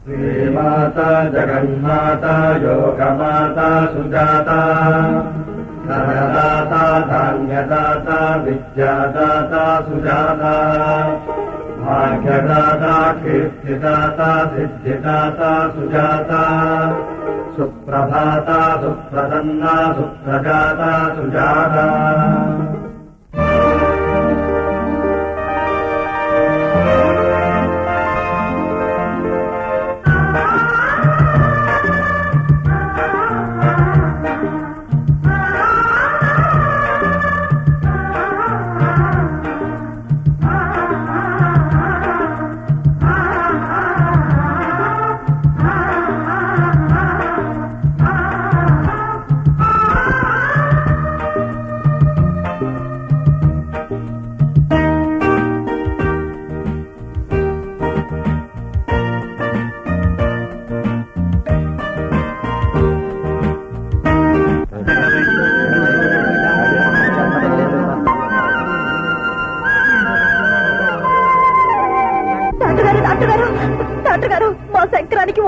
శ్రీమాతా జగన్మాత యోగమాత సుజాత ధనదాత ధాన్యదాత విద్యాదాత సుజాత భాగ్యదాత కీర్తిదాత సిద్ధిదాత సుజాత సుప్రభాత సుప్రసన్న సుప్రజాత సుజాత.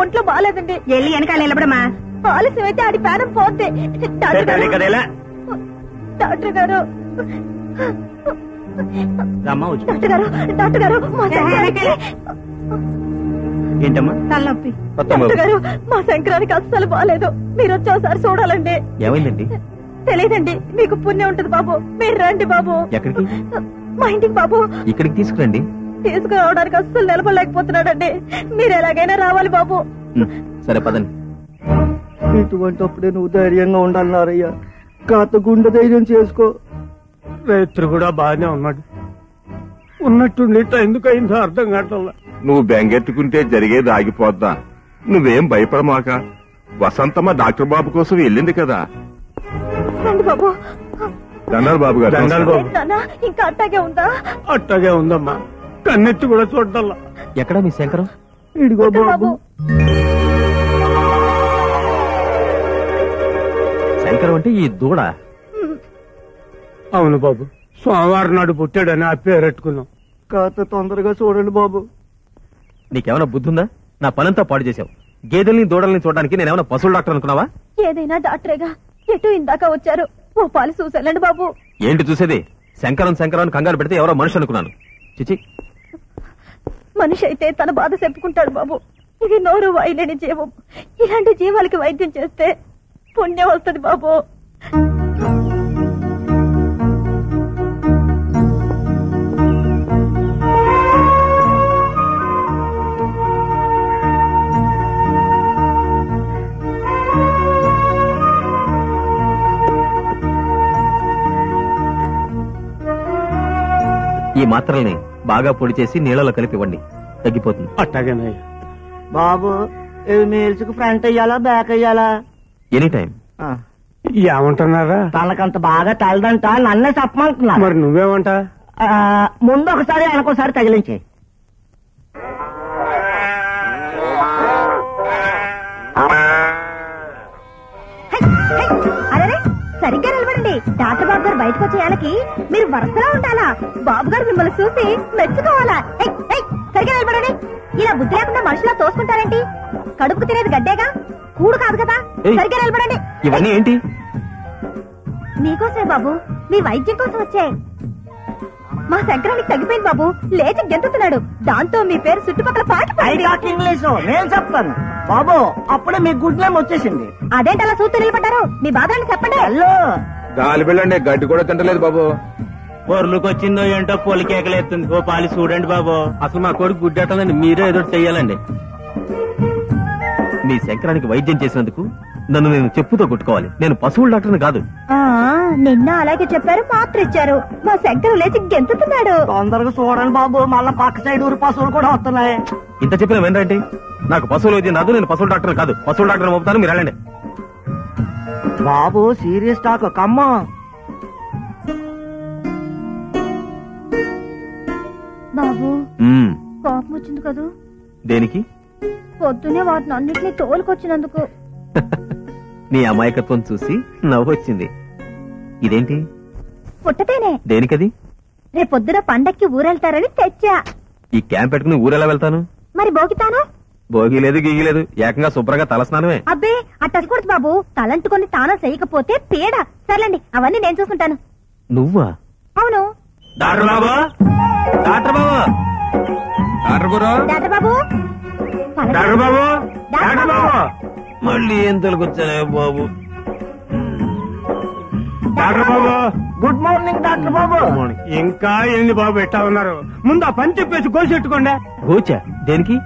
ఒంట్లో బాగాలేదండి. వెళ్ళి వెనకాల నిలబడమా. ఆలస్యం అయితే ఆడి ప్రాణం పోతే. డాక్టర్ గారు ఏంటమ్మా తలనొప్పి. డాక్టర్ గారు మా శంకరానికి అస్సలు బాగాలేదు. మీరు వచ్చి చూడాలండి. ఏమైందండి? తెలియదండి. మీకు పుణ్యం ఉంటుంది బాబు. మీరు రండి బాబు. ఎక్కడికి? మా ఇంటికి బాబు. ఇక్కడికి తీసుకురండి. తీసుకురావడానికి అస్సలు నిలబడలేకపోతున్నాడండి. మీరు ఎలాగైనా రావాలి బాబు. సరే పదండి. ఇటువంటిప్పుడే నువ్వు ధైర్యంగా ఉండాలన్నారయ్యా. కాత గుండె ధైర్యం చేసుకో. రైతు కూడా బాగానే ఉన్నాడు. ఉన్నట్టుండి ఎందుకు అయిందో అర్థం కావట్లా. నువ్వు బెంగెత్తుకుంటే జరిగేది ఆగిపోద్దా? నువ్వేం భయపడమాక. వసంతమ్మ డాక్టర్ బాబు కోసం వెళ్ళింది కదా. బాబు దండాలు బాబు గారు. ఇంకా అట్టాగే ఉందా? అట్టాగే ఉందమ్మా. కన్నెత్తి కూడా చూడాల. ఎక్కడ మీ శంకరం? ఇడిగో బాబు. శంకరం అంటే ఈ దూడ? అవును బాబు. సోమవారం నాడు పుట్టాడని ఆ పేరెట్టుకున్నాం. కాస్త తొందరగా చూడండి బాబు. నీకేమైనా బుద్ధుందా? నా పనంతా పాడు చేశావు. గేదెల్ని దూడల్ని చూడడానికి నేనేమైనా పశువుల డాక్టర్ అనుకున్నావా? ఏదైనా డాక్టరేగా. ఎటు ఇందాక వచ్చారు. ఓ పాలు చూసాలండి బాబు. ఏంటి చూసేది? శంకరం శంకరం కంగారు పెడితే ఎవరో మనిషి అనుకున్నాను. చిచి, మనిషి అయితే తన బాధ చెప్పుకుంటాడు బాబు. ఇది నోరు వాయిలేని జీవం. ఇలాంటి జీవాలకి వైద్యం చేస్తే పుణ్యం వస్తుంది బాబు. ఈ మాత్రల్ని బాగా పొడి చేసి నీళ్ళలో కలిపివ్వండి. తగ్గిపోతుంది. అట్టాగేనయ్యా. బాబు మేల్చుకు ఫ్రంట్ అయ్యాలా బ్యాక్ అయ్యాలా? Any time. ఏమంటున్నారా? తనకంత బాగా తలదంట. నన్నే చెప్పమంటున్నా. మరి నువ్వేమంటా? ముందు ఒకసారి వెనకోసారి తగిలించే. అరే సరిగ్గా నిలబడండి. డాక్టర్ బాబు గారు బయటకు వచ్చేయాలకి మీరు వరుసలో ఉండాలా. బాబు గారు మిమ్మల్ని చూసి మెచ్చుకోవాలా. సరిగ్గా నిలబడండి. ఇలా బుద్ధి లేకుండా మనుషులా తోసుకుంటారేంటి? కడుపుకు తినేది గడ్డేగా, కూడు కాదు కదా. సరిగ్గా నిలబడండి. ఇవన్నీ ఏంటి? మీకోసమే బాబు. మీ వైద్యం కోసం వచ్చే. మా శంకరానికి తగ్గిపోయింది బాబు. లేచి గెంతుతున్నాడు. దాంతో మీ పేరు చుట్టుపక్కల పాటి. ఇంగ్లీషు నేను చెప్తాను బాబు. అప్పుడే మీ గుడ్ నేమ్ వచ్చేసింది. అదేంటి అలా చూస్తూ నిలబడ్డారు? మీ బాధని చెప్పండి. గాలి బిళ్ళండి. గడ్డి కూడా తింటలేదు బాబు. పొర్లుకు వచ్చిందో ఏంటో పొలికేకలేస్తుంది. ఓ పాలి చూడండి బాబు. అసలు మా కొడుకు గుడ్డెట్టదండి. మీరే ఏదో చెయ్యాలండి. మీ శంకరానికి వైద్యం చేసినందుకు నన్ను నేను చెప్పుతో కొట్టుకోవాలి. నేను పశువుల డాక్టర్ని కాదు. నిన్న అలాగే చెప్పారు, మాత్ర ఇచ్చారు. మా శంకరం లేచి గెంతుతున్నాడు. తొందరగా చూడండి బాబు. మళ్ళా పక్క సైడ్ ఊరు పశువులు కూడా వస్తున్నాయి. ఇంత చెప్పిన వినరండి. నాకు పశువుల వైద్యం రాదు. నేను పశువుల డాక్టర్ కాదు. పశువుల డాక్టర్ పంపుతాను. మీరు వెళ్ళండి బాబు. సీరియస్ టాక్ కమ్మ. బాబు కోపం వచ్చింది కదూ? దేనికి? పొద్దునే వాటిని అన్నిటినీ తోలుకొచ్చినందుకు. నీ అమాయకత్వం చూసి నవ్వొచ్చింది. ఇదేంటి? పుట్టతేనే. దేనికది? రేపొద్దున పండక్కి ఊరెళ్తారని తెచ్చా. ఈ క్యాంప్ పెట్టుకుని ఊరెలా వెళ్తాను? మరి బోగితాను. భోగి లేదు గీగి లేదు, ఏకంగా శుభ్రంగా తలస్నానమే. అబ్బే అట్టకూడదు బాబు, తలంటుకొని తానం చేయకపోతే పేడ. సర్లేండి, అవన్నీ నేను చూసుకుంటాను. నువ్వా? అవును. డాక్టర్ బాబు, డాక్టర్ బాబు, డాక్టర్ గురు, డాక్టర్ బాబు, డాక్టర్ బాబు, డాక్టర్ బాబు. మళ్ళీ ఏం తొలగొచ్చానే బాబు. డాక్టర్ బాబు, గుడ్ మార్నింగ్ డాక్టర్ బాబు. ఇంకా ఏంది బాబు ఎట్టా ఉన్నారు? ముందు ఆ పని చెప్పేసి గోసెట్టుకోండి. గోచా దేనికి?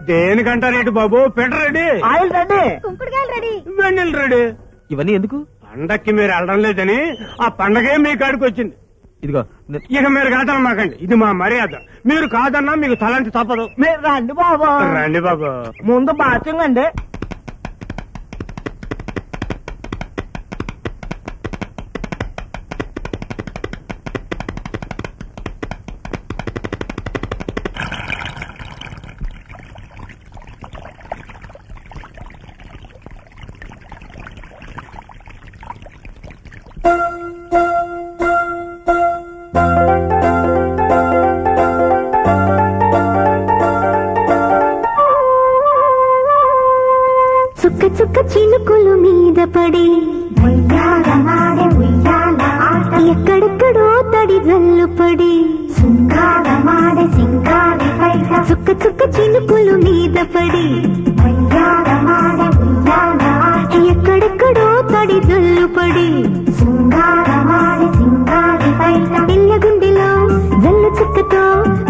దేనికంటారేంటి బాబు? పెట రెడీ, ఆయిల్ రెడీ, కుంకుడుకాయలు రెడీ, వెన్నెలు రెడీ. ఇవన్నీ ఎందుకు? పండక్కి మీరు వెళ్ళడం లేదని ఆ పండగే మీ కాడికి వచ్చింది. ఇదిగో ఇక మీరు కాదనమాకండి, ఇది మా మర్యాద. మీరు కాదన్నా మీకు తలంటి తప్పదు. మీరు రండి బాబు. రండి బాబు. ముందు బాత్రూమ్ అండి. చుక్క చుక్క చినుకులు మీద పడి ఎక్కడెక్కడో తడి జల్లు పడి చుక్క చుక్క చినుకులు మీద పడి ఎక్కడెక్కడో తడి జల్లు పడి పిల్ల గుండెలో జల్లు చుక్కతో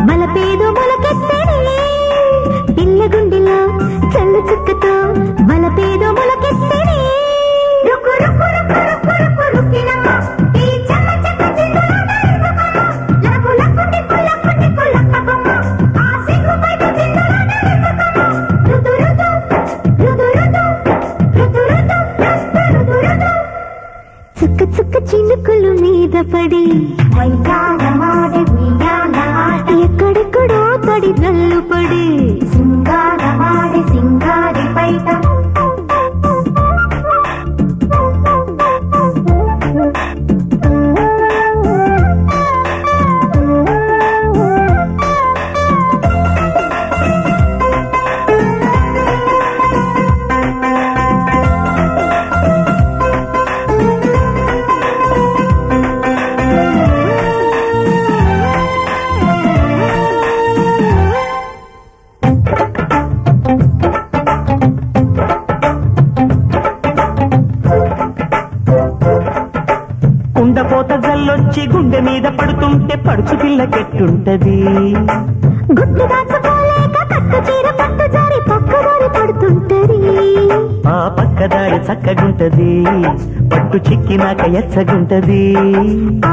మలపేదో మొలకెత్తడి. పిల్ల గుండెలో జల్లు చుక్కతో మలపేదో మొలకెత్తడి. చుక్క చుక్క చినుకులు మీద పడి ఎక్కడెక్కడో తడి జల్లు పడి కుండపోత జల్లొచ్చి గుండె మీద పడుతుంటే పడుచు పిల్లకెట్టుంటది. గుడ్డు దాచుకోలేక కట్టు చీర పట్టు జారి పక్కదారి పడుతుంటది. ఆ పక్కదారి చక్కగుంటది, పట్టు చిక్కినాక ఎచ్చగుంటది.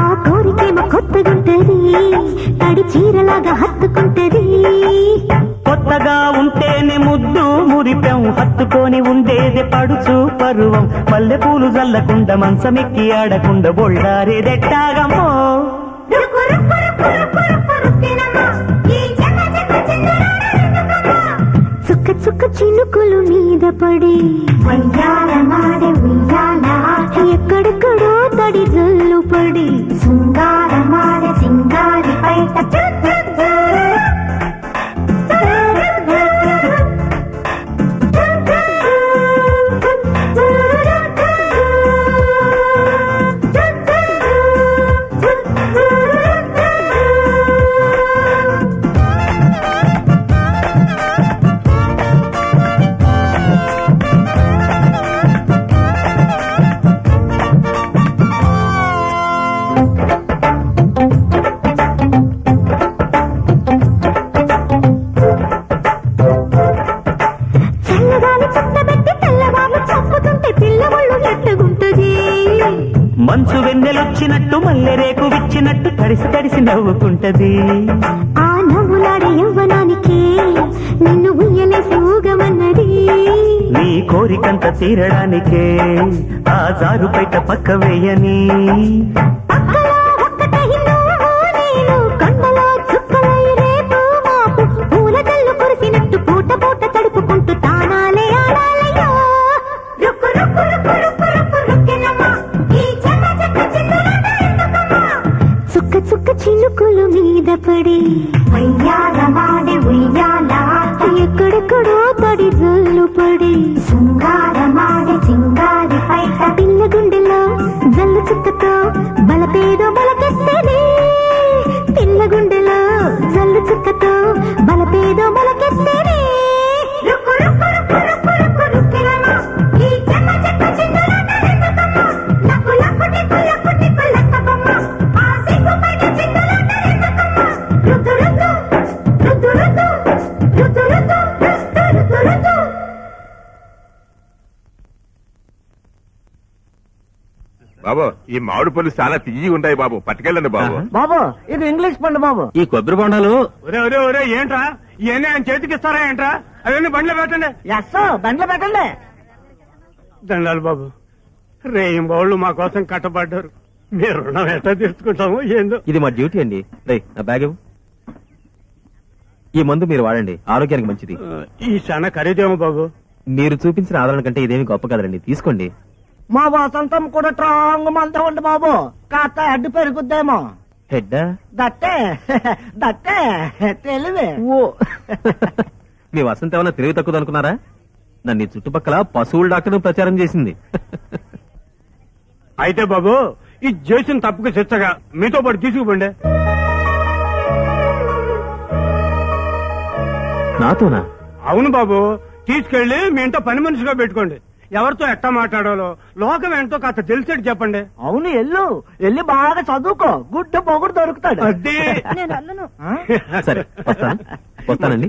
ఆ కోరికేమో కొత్తగుంటది, తడి చీరలాగా హత్తుకుంటది. కొత్తగా ఉంటేనే ముద్దు మురిపెం, హత్తుకొని ఉండేది పడుచు పరువం. మల్లె పూలు జల్లకుండా మంచమెక్కి ఆడకుండా బొళ్ళారేదెట్టాగమ్మో. చుక్క చుక్క చినుకులు మీద పడి ఎక్కడెక్కడో తడి జల్లు పడి సింగారి పైట మంచు వెన్నెలొచ్చినట్టు మల్లె రేకు విచ్చినట్టు తడిసి తడిసి నవ్వుకుంటది. ఆ నవ్వులాడే యవ్వనానికి నిన్ను ఉయ్యలేసి ఊగమన్నది. నీ కోరికంత తీరడానికే ఆ జారు బయట పక్క వేయని. కొండలో చుక్కలై రేపు మాపు పూల జల్లు కురిసినట్టు పూట పూట తడుపుకుంటూ తానాలే ఆడాలయ్యో. చుక్క చుక్క చినుకులు మీద పడి ఎక్కడెక్కడో పడి జల్లు పడి శృంగారమాడి చింగారి పైట పిల్ల గుండెలో జల్లు చుక్కతో బలపేదో మొలకెత్తని పిల్ల గుండెలో జల్లు చుక్కతో బలపేదో మొలకెత్తని బాబు ఈ మామిడి పళ్ళు చాలా తీయి ఉంటాయి బాబు, పట్టుకెళ్ళండి బాబు. బాబు ఇది ఇంగ్లీష్ పండు బాబు. ఈ కొబ్బరి బొండాలు ఒరే ఒరే ఒరే ఏంట్రా ఇవన్నీ ఆయన చేతికి ఇస్తారా ఏంట్రా? అవన్నీ బండ్లో పెట్టండి. ఎస్ బండ్లో పెట్టండి. దండాలు బాబు, రేయం బావుళ్ళు మా కోసం కట్టబడ్డారు. మీరు రుణం ఎట్లా తీర్చుకుంటాము ఏందో. ఇది మా డ్యూటీ అండి. రే నా బ్యాగ్ ఇవ్వు. ఈ మందు మీరు వాడండి, ఆరోగ్యానికి మంచిది. ఈ చాలా ఖరీదేమో బాబు. మీరు చూపించిన ఆదరణ కంటే ఇదేమి గొప్ప కదండి, తీసుకోండి. మా వసంతం కూడా స్ట్రాంగ్ మంత ఉండి బాబు, కాస్త అడ్డు పెరుగుద్దేమో. హెడ్ దట్టే దట్టే తెలివే. మీ వసంత ఏమన్నా తెలివి తక్కువ అనుకున్నారా? నన్ను ఈ చుట్టుపక్కల పశువుల డాక్టర్ ప్రచారం చేసింది. అయితే బాబు ఈ చేసిన తప్పుకు శిక్షగా మీతో పాటు తీసుకుపోండి. నాతోనా? అవును బాబు, తీసుకెళ్లి మీ ఇంట్లో పని మనిషిగా పెట్టుకోండి. ఎవరితో ఎట్టా మాట్లాడాలో లోకం ఏంటో కాస్త తెలిసేటి చెప్పండి. అవును ఎల్లి బాగా చదువుకో, గుడ్డ పొగుడు దొరుకుతాడు. అదే నేను అన్నను. సరే వస్తానండి.